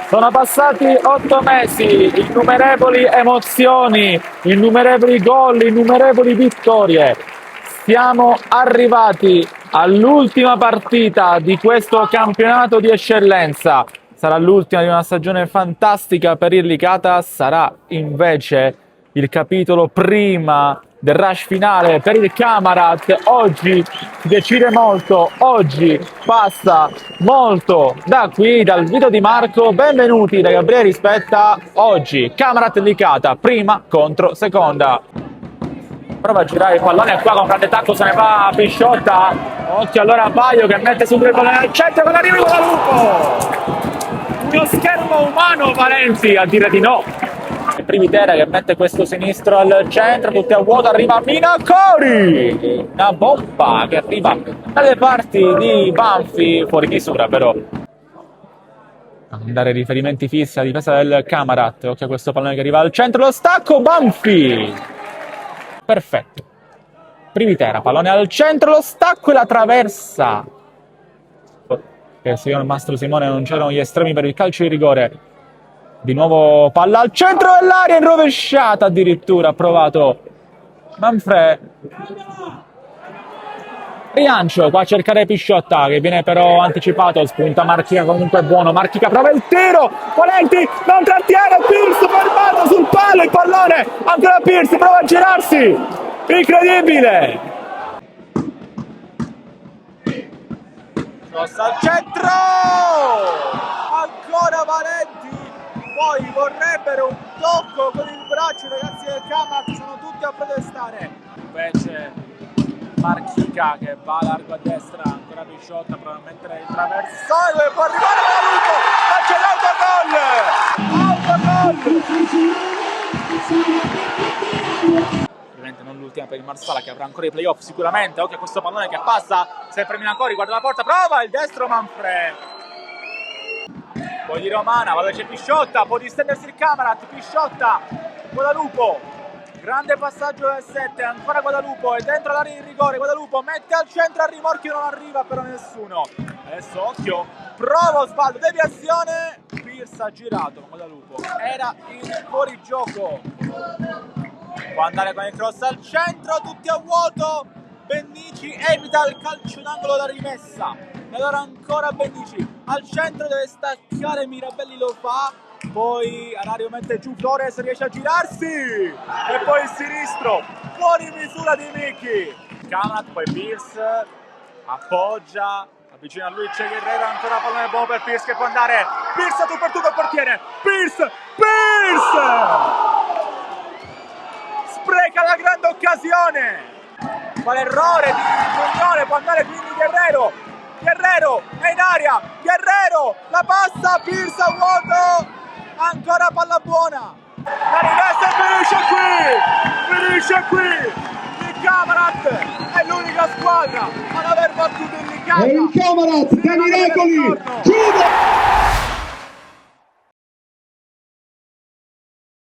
Sono passati 8 mesi, innumerevoli emozioni, innumerevoli gol, innumerevoli vittorie. Siamo arrivati all'ultima partita di questo campionato di eccellenza. Sarà l'ultima di una stagione fantastica per il Licata, sarà invece il capitolo prima del rush finale per il Camarat. Oggi si decide molto, oggi passa molto da qui, dal video di Marco. Benvenuti da Gabriele Rispetta. Oggi Camarat Licata, prima contro seconda. Prova a girare il pallone qua con grande tacco, se ne va Pisciotta. Occhio allora Baio che mette subito il pallone al centro con l'arrivo da Lupo. Uno schermo umano Valenti a dire di no. Privitera che mette questo sinistro al centro, tutti a vuoto, arriva Minacori, una bomba che arriva dalle parti di Banfi, fuori misura però. A dare riferimenti fissi alla difesa del Camarat. Occhio a questo pallone che arriva al centro, lo stacco Banfi, perfetto. Privitera, pallone al centro, lo stacco e la traversa. Che signor Mastro Simone non c'erano gli estremi per il calcio di rigore. Di nuovo palla al centro dell'area, in rovesciata addirittura, ha provato Manfred. Rilancio, qua a cercare Pisciotta che viene però anticipato, spunta Marchica, comunque buono, Marchica prova il tiro, Valenti non trattiene, Pierce fermato sul palo, il pallone, ancora Pierce, prova a girarsi, incredibile! Cross al centro, ancora Valenti! Poi vorrebbero un tocco con il braccio, i ragazzi del Camarat sono tutti a protestare. Invece Marchica che va largo a destra, ancora Pisciotta prova a mettere il traversone e può arrivare da Lupo, ma c'è l'autogol! Ovviamente non l'ultima per il Marsala che avrà ancora i playoff sicuramente. Occhio a questo pallone che passa, sempre Minacori, guarda la porta, prova il destro Manfred. Poi di Romana, va dove c'è Pisciotta, può distendersi il Camarat, Pisciotta, Guadalupo, grande passaggio del 7, ancora Guadalupo, è dentro l'area di rigore, Guadalupo mette al centro, al rimorchio non arriva però nessuno. Adesso occhio, prova Osvaldo, deviazione, Pierce ha girato con Guadalupo, era in fuorigioco. Può andare con il cross al centro, tutti a vuoto, Bennici evita il calcio d'angolo da rimessa. E allora ancora Bennici al centro, deve staccare Mirabelli, lo fa, poi Alario mette giù Flores, riesce a girarsi e poi il sinistro fuori misura di Miki. Camarat, poi Pierce appoggia, avvicina a lui c'è Guerrero, ancora pallone buono per Pierce che può andare, Pierce tu per tutto al portiere, Pierce spreca la grande occasione. Quale errore di Giulione, può andare quindi Guerrero è in aria, Guerrero la passa, Pierce a vuoto, ancora palla buona, la rimessa e finisce qui, il Camarat è l'unica squadra ad aver battuto il Licata e il Camarat, Cani Recoli, chiude!